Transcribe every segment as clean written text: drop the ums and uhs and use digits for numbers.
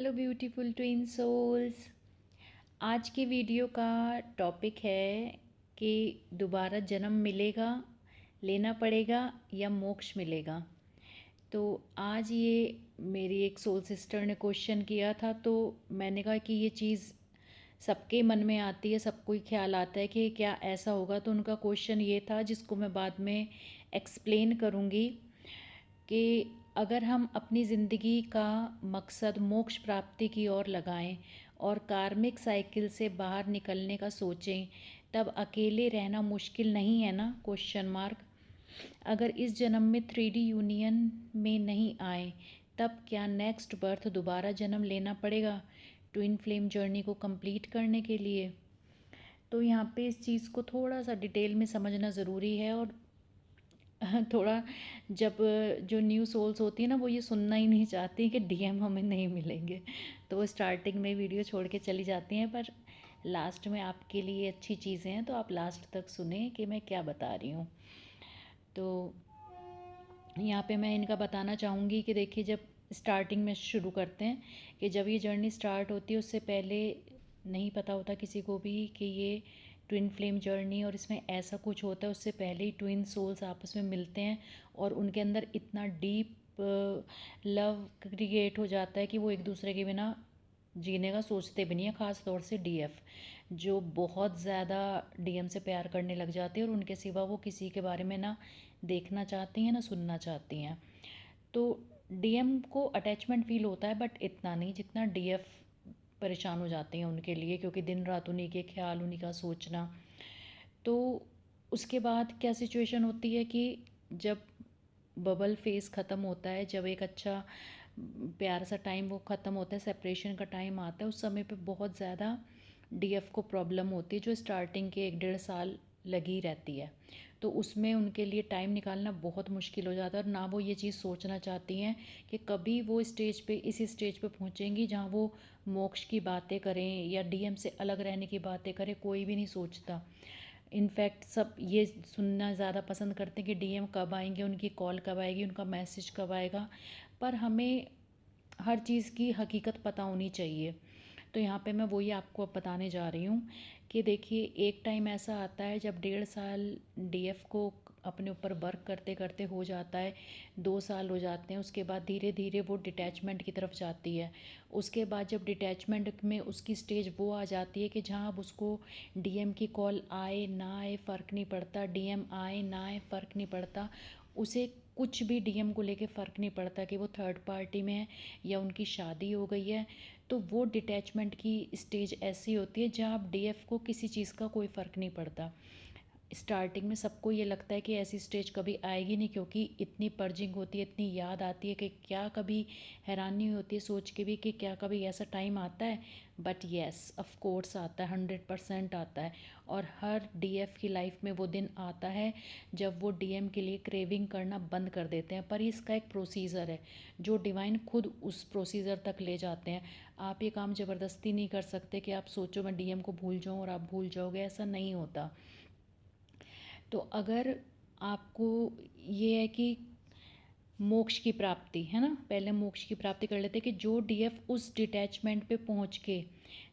Hello beautiful twin souls. आज के video का टॉपिक है कि दोबारा जन्म मिलेगा, लेना पड़ेगा या मोक्ष मिलेगा। तो आज ये मेरी एक सोल सिस्टर ने क्वेश्चन किया था, तो मैंने कहा कि ये चीज़ सबके मन में आती है, सबको ही ख्याल आता है कि क्या ऐसा होगा। तो उनका क्वेश्चन ये था, जिसको मैं बाद में एक्सप्लेन करूँगी, कि अगर हम अपनी ज़िंदगी का मकसद मोक्ष प्राप्ति की ओर लगाएं और कार्मिक साइकिल से बाहर निकलने का सोचें, तब अकेले रहना मुश्किल नहीं है ना? Question mark. अगर इस जन्म में 3D यूनियन में नहीं आए, तब क्या नेक्स्ट बर्थ दोबारा जन्म लेना पड़ेगा ट्विन फ्लेम जर्नी को कंप्लीट करने के लिए? तो यहाँ पे इस चीज़ को थोड़ा सा डिटेल में समझना ज़रूरी है। और थोड़ा, जब जो न्यू सोल्स होती है ना, वो ये सुनना ही नहीं चाहती कि डीएम हमें नहीं मिलेंगे, तो वो स्टार्टिंग में वीडियो छोड़ के चली जाती हैं। पर लास्ट में आपके लिए अच्छी चीज़ें हैं, तो आप लास्ट तक सुने कि मैं क्या बता रही हूँ। तो यहाँ पे मैं इनका बताना चाहूँगी कि देखिए, जब स्टार्टिंग में शुरू करते हैं कि जब ये जर्नी स्टार्ट होती है, उससे पहले नहीं पता होता किसी को भी कि ये ट्विन फ्लेम जर्नी और इसमें ऐसा कुछ होता है। उससे पहले ही ट्विन सोल्स आपस में मिलते हैं और उनके अंदर इतना डीप लव क्रिएट हो जाता है कि वो एक दूसरे के बिना जीने का सोचते भी नहीं है। ख़ास तौर से डीएफ, जो बहुत ज़्यादा डीएम से प्यार करने लग जाती है और उनके सिवा वो किसी के बारे में ना देखना चाहती हैं ना सुनना चाहती हैं। तो डीएम को अटैचमेंट फील होता है, बट इतना नहीं जितना डीएफ परेशान हो जाते हैं उनके लिए, क्योंकि दिन रात उन्हीं के ख्याल, उन्हीं का सोचना। तो उसके बाद क्या सिचुएशन होती है कि जब बबल फेज़ ख़त्म होता है, जब एक अच्छा प्यार सा टाइम वो ख़त्म होता है, सेपरेशन का टाइम आता है, उस समय पे बहुत ज़्यादा डीएफ को प्रॉब्लम होती है, जो स्टार्टिंग के 1-1.5 साल लगी रहती है। तो उसमें उनके लिए टाइम निकालना बहुत मुश्किल हो जाता है, और ना वो ये चीज़ सोचना चाहती हैं कि कभी वो स्टेज पे, इस स्टेज पे पहुँचेंगी जहाँ वो मोक्ष की बातें करें या डीएम से अलग रहने की बातें करें। कोई भी नहीं सोचता। इनफैक्ट सब ये सुनना ज़्यादा पसंद करते हैं कि डीएम कब आएंगे, उनकी कॉल कब आएगी, उनका मैसेज कब आएगा। पर हमें हर चीज़ की हकीकत पता होनी चाहिए। तो यहाँ पे मैं वही आपको अब बताने जा रही हूँ कि देखिए, एक टाइम ऐसा आता है जब 1.5 साल डीएफ को अपने ऊपर वर्क करते करते हो जाता है, 2 साल हो जाते हैं। उसके बाद धीरे धीरे वो डिटैचमेंट की तरफ जाती है। उसके बाद जब डिटैचमेंट में उसकी स्टेज वो आ जाती है कि जहाँ अब उसको डीएम की कॉल आए ना आए फ़र्क नहीं पड़ता, डीएम आए ना आए फ़र्क नहीं पड़ता, उसे कुछ भी डीएम को लेके फ़र्क नहीं पड़ता कि वो थर्ड पार्टी में है या उनकी शादी हो गई है। तो वो डिटैचमेंट की स्टेज ऐसी होती है जहाँ आप डीएफ को किसी चीज़ का कोई फ़र्क नहीं पड़ता। स्टार्टिंग में सबको ये लगता है कि ऐसी स्टेज कभी आएगी नहीं, क्योंकि इतनी पर्जिंग होती है, इतनी याद आती है कि क्या कभी हैरानी होती है सोच के भी कि क्या कभी ऐसा टाइम आता है। बट येस, ऑफ कोर्स आता है, 100% आता है। और हर डीएफ की लाइफ में वो दिन आता है जब वो डीएम के लिए क्रेविंग करना बंद कर देते हैं। पर इसका एक प्रोसीजर है जो डिवाइन खुद उस प्रोसीजर तक ले जाते हैं। आप ये काम ज़बरदस्ती नहीं कर सकते कि आप सोचो मैं डीएम को भूल जाऊँ और आप भूल जाओगे, ऐसा नहीं होता। तो अगर आपको ये है कि मोक्ष की प्राप्ति है ना, पहले मोक्ष की प्राप्ति कर लेते हैं कि जो डीएफ उस डिटैचमेंट पे पहुंच के,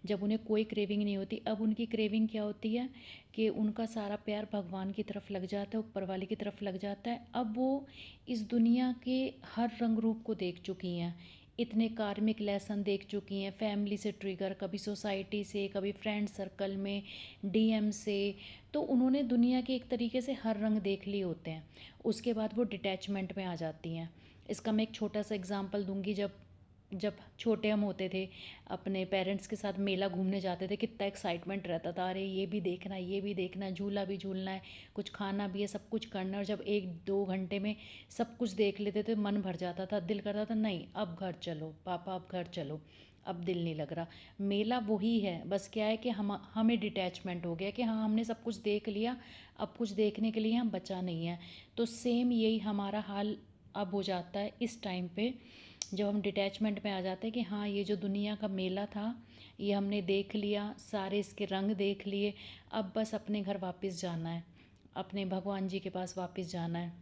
जब उन्हें कोई क्रेविंग नहीं होती, अब उनकी क्रेविंग क्या होती है कि उनका सारा प्यार भगवान की तरफ लग जाता है, ऊपर वाले की तरफ लग जाता है। अब वो इस दुनिया के हर रंग रूप को देख चुकी हैं, इतने कार्मिक लेसन देख चुकी हैं, फैमिली से ट्रिगर, कभी सोसाइटी से, कभी फ्रेंड सर्कल में, डीएम से। तो उन्होंने दुनिया के एक तरीके से हर रंग देख लिए होते हैं। उसके बाद वो डिटैचमेंट में आ जाती हैं। इसका मैं एक छोटा सा एग्जांपल दूंगी। जब जब छोटे हम होते थे, अपने पेरेंट्स के साथ मेला घूमने जाते थे, कितना एक्साइटमेंट रहता था, अरे ये भी देखना है, ये भी देखना है, झूला भी झूलना है, कुछ खाना भी है, सब कुछ करना है। और जब 1-2 घंटे में सब कुछ देख लेते थे, मन भर जाता था, दिल करता था नहीं अब घर चलो पापा, अब घर चलो, अब दिल नहीं लग रहा। मेला वही है, बस क्या है कि हमें डिटैचमेंट हो गया कि हाँ हमने सब कुछ देख लिया, अब कुछ देखने के लिए हम बचा नहीं है। तो सेम यही हमारा हाल अब हो जाता है इस टाइम पे, जब हम डिटैचमेंट में आ जाते हैं कि हाँ ये जो दुनिया का मेला था ये हमने देख लिया, सारे इसके रंग देख लिए, अब बस अपने घर वापस जाना है, अपने भगवान जी के पास वापस जाना है।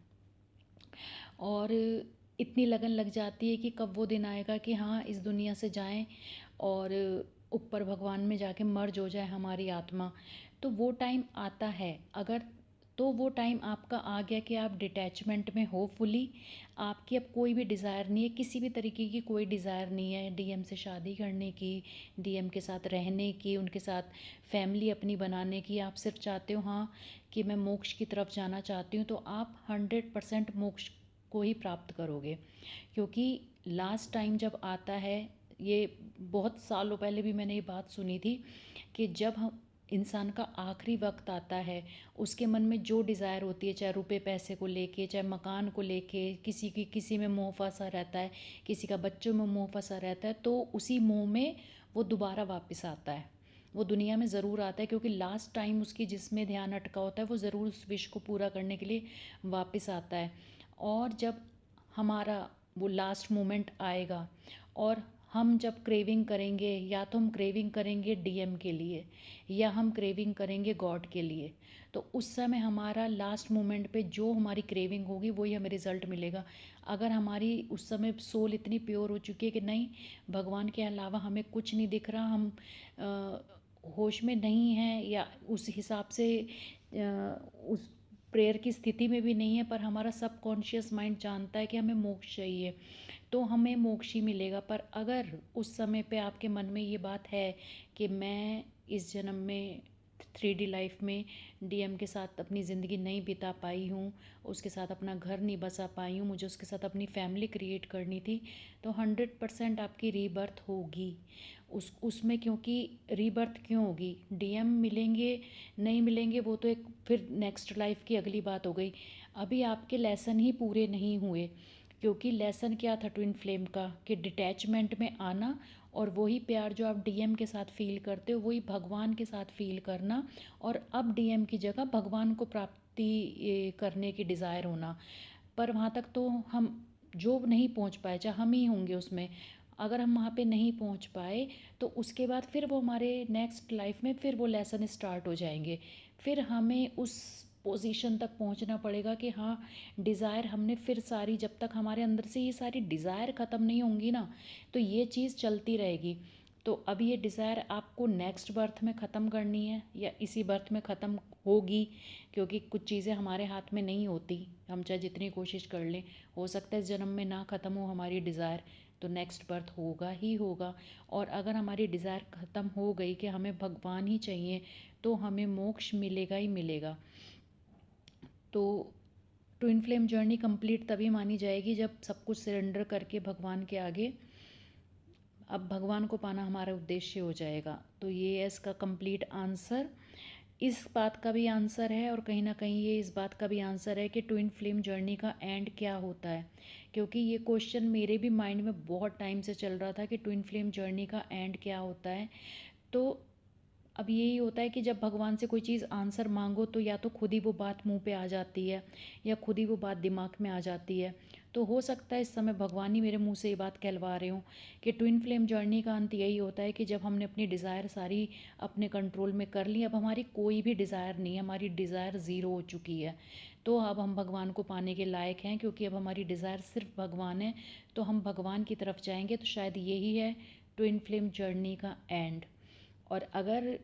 और इतनी लगन लग जाती है कि कब वो दिन आएगा कि हाँ इस दुनिया से जाएं और ऊपर भगवान में जाके मर्ज हो जाए हमारी आत्मा। तो वो टाइम आता है, अगर तो वो टाइम आपका आ गया कि आप डिटैचमेंट में हो फुली, आपकी अब कोई भी डिज़ायर नहीं है, किसी भी तरीके की कोई डिज़ायर नहीं है डीएम से शादी करने की, डीएम के साथ रहने की, उनके साथ फैमिली अपनी बनाने की। आप सिर्फ चाहते हो हाँ कि मैं मोक्ष की तरफ जाना चाहती हूँ, तो आप 100% मोक्ष को ही प्राप्त करोगे। क्योंकि लास्ट टाइम जब आता है, ये बहुत सालों पहले भी मैंने ये बात सुनी थी कि जब हम इंसान का आखिरी वक्त आता है, उसके मन में जो डिज़ायर होती है, चाहे रुपए पैसे को लेके, चाहे मकान को लेके, किसी में मोह फंसा रहता है, किसी का बच्चों में मोह फंसा रहता है, तो उसी मोह में वो दोबारा वापस आता है। वो दुनिया में ज़रूर आता है, क्योंकि लास्ट टाइम उसकी जिसमें ध्यान अटका होता है वो ज़रूर उस विश को पूरा करने के लिए वापस आता है। और जब हमारा वो लास्ट मोमेंट आएगा और हम जब क्रेविंग करेंगे, या तो हम क्रेविंग करेंगे डीएम के लिए या हम क्रेविंग करेंगे गॉड के लिए, तो उस समय हमारा लास्ट मोमेंट पे जो हमारी क्रेविंग होगी वही हमें रिज़ल्ट मिलेगा। अगर हमारी उस समय सोल इतनी प्योर हो चुकी है कि नहीं, भगवान के अलावा हमें कुछ नहीं दिख रहा, हम होश में नहीं हैं या उस हिसाब से उस प्रेयर की स्थिति में भी नहीं है, पर हमारा सबकॉन्शियस माइंड जानता है कि हमें मोक्ष चाहिए, तो हमें मोक्ष ही मिलेगा। पर अगर उस समय पे आपके मन में ये बात है कि मैं इस जन्म में 3D लाइफ में डीएम के साथ अपनी ज़िंदगी नहीं बिता पाई हूँ, उसके साथ अपना घर नहीं बसा पाई हूँ, मुझे उसके साथ अपनी फैमिली क्रिएट करनी थी, तो 100% आपकी रीबर्थ होगी उसमें। क्योंकि रीबर्थ क्यों होगी, डीएम मिलेंगे नहीं मिलेंगे वो तो एक फिर नेक्स्ट लाइफ की अगली बात हो गई। अभी आपके लेसन ही पूरे नहीं हुए, क्योंकि लेसन क्या था ट्विन फ्लेम का, कि डिटैचमेंट में आना और वही प्यार जो आप डीएम के साथ फील करते हो वही भगवान के साथ फील करना, और अब डीएम की जगह भगवान को प्राप्ति करने की डिज़ायर होना। पर वहाँ तक तो हम जो नहीं पहुँच पाए, चाहे हम ही होंगे उसमें, अगर हम वहाँ पे नहीं पहुँच पाए तो उसके बाद फिर वो हमारे नेक्स्ट लाइफ में फिर वो लेसन स्टार्ट हो जाएंगे। फिर हमें उस पोजीशन तक पहुंचना पड़ेगा कि हाँ डिज़ायर हमने फिर सारी, जब तक हमारे अंदर से ये सारी डिज़ायर ख़त्म नहीं होंगी ना, तो ये चीज़ चलती रहेगी। तो अब ये डिज़ायर आपको नेक्स्ट बर्थ में ख़त्म करनी है या इसी बर्थ में ख़त्म होगी, क्योंकि कुछ चीज़ें हमारे हाथ में नहीं होती, हम चाहे जितनी कोशिश कर लें, हो सकता है इस जन्म में ना ख़त्म हो हमारी डिज़ायर, तो नेक्स्ट बर्थ होगा ही होगा। और अगर हमारी डिज़ायर ख़त्म हो गई कि हमें भगवान ही चाहिए, तो हमें मोक्ष मिलेगा ही मिलेगा। तो ट्विन फ्लेम जर्नी कंप्लीट तभी मानी जाएगी जब सब कुछ सरेंडर करके भगवान के आगे, अब भगवान को पाना हमारा उद्देश्य हो जाएगा। तो ये है इसका कंप्लीट आंसर। इस बात का भी आंसर है और कहीं ना कहीं ये इस बात का भी आंसर है कि ट्विन फ्लेम जर्नी का एंड क्या होता है, क्योंकि ये क्वेश्चन मेरे भी माइंड में बहुत टाइम से चल रहा था कि ट्विन फ्लेम जर्नी का एंड क्या होता है। तो अब यही होता है कि जब भगवान से कोई चीज़ आंसर मांगो तो या तो खुद ही वो बात मुंह पे आ जाती है या खुद ही वो बात दिमाग में आ जाती है। तो हो सकता है इस समय भगवान ही मेरे मुंह से ये बात कहलवा रहे हों कि ट्विन फ्लेम जर्नी का अंत यही होता है कि जब हमने अपनी डिज़ायर सारी अपने कंट्रोल में कर ली, अब हमारी कोई भी डिज़ायर नहीं है, हमारी डिज़ायर ज़ीरो हो चुकी है, तो अब हम भगवान को पाने के लायक हैं, क्योंकि अब हमारी डिज़ायर सिर्फ भगवान है, तो हम भगवान की तरफ जाएंगे। तो शायद यही है ट्विन फ्लेम जर्नी का एंड। और अगर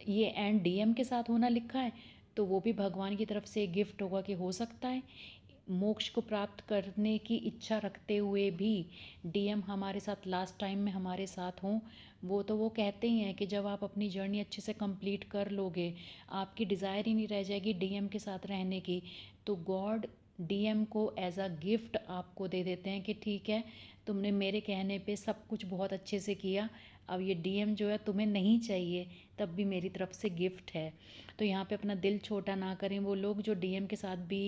ये एंड डीएम के साथ होना लिखा है तो वो भी भगवान की तरफ से गिफ्ट होगा कि हो सकता है मोक्ष को प्राप्त करने की इच्छा रखते हुए भी डीएम हमारे साथ लास्ट टाइम में हमारे साथ हों। वो कहते ही हैं कि जब आप अपनी जर्नी अच्छे से कंप्लीट कर लोगे, आपकी डिज़ायर ही नहीं रह जाएगी डीएम के साथ रहने की, तो गॉड डीएम को एज अ गिफ्ट आपको दे देते हैं कि ठीक है, तुमने मेरे कहने पे सब कुछ बहुत अच्छे से किया, अब ये डीएम जो है तुम्हें नहीं चाहिए, तब भी मेरी तरफ से गिफ्ट है। तो यहाँ पे अपना दिल छोटा ना करें वो लोग जो डीएम के साथ भी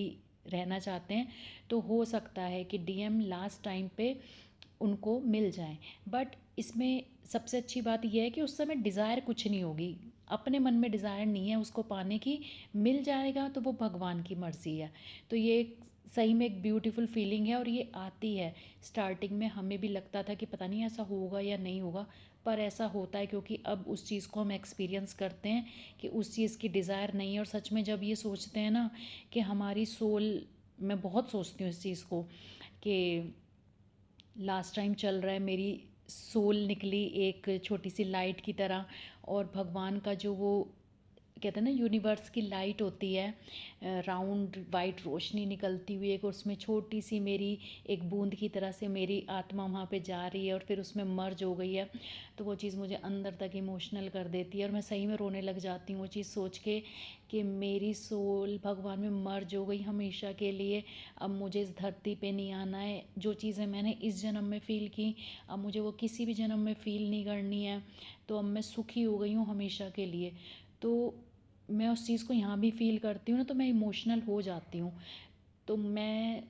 रहना चाहते हैं, तो हो सकता है कि डीएम लास्ट टाइम पे उनको मिल जाए। बट इसमें सबसे अच्छी बात यह है कि उस समय डिज़ायर कुछ नहीं होगी, अपने मन में डिज़ायर नहीं है उसको पाने की, मिल जाएगा तो वो भगवान की मर्ज़ी है। तो ये सही में एक ब्यूटीफुल फीलिंग है और ये आती है। स्टार्टिंग में हमें भी लगता था कि पता नहीं ऐसा होगा या नहीं होगा, पर ऐसा होता है क्योंकि अब उस चीज़ को हम एक्सपीरियंस करते हैं कि उस चीज़ की डिज़ायर नहीं है। और सच में जब ये सोचते हैं ना कि हमारी सोल, मैं बहुत सोचती हूँ इस चीज़ को कि लास्ट टाइम चल रहा है, मेरी सोल निकली एक छोटी सी लाइट की तरह, और भगवान का जो वो कहते हैं ना यूनिवर्स की लाइट होती है, राउंड वाइट रोशनी निकलती हुई एक, और उसमें छोटी सी मेरी एक बूंद की तरह से मेरी आत्मा वहाँ पे जा रही है और फिर उसमें मर्ज हो गई है। तो वो चीज़ मुझे अंदर तक इमोशनल कर देती है और मैं सही में रोने लग जाती हूँ वो चीज़ सोच के कि मेरी सोल भगवान में मर्ज हो गई हमेशा के लिए। अब मुझे इस धरती पे नहीं आना है। जो चीज़ें मैंने इस जन्म में फ़ील की, अब मुझे वो किसी भी जन्म में फ़ील नहीं करनी है। तो अब मैं सुखी हो गई हूँ हमेशा के लिए। तो मैं उस चीज़ को यहाँ भी फ़ील करती हूँ ना, तो मैं इमोशनल हो जाती हूँ। तो मैं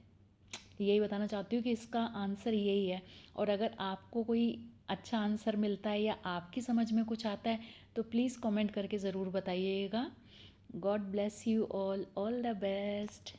यही बताना चाहती हूँ कि इसका आंसर यही है। और अगर आपको कोई अच्छा आंसर मिलता है या आपकी समझ में कुछ आता है तो प्लीज़ कमेंट करके ज़रूर बताइएगा। God bless you all the best.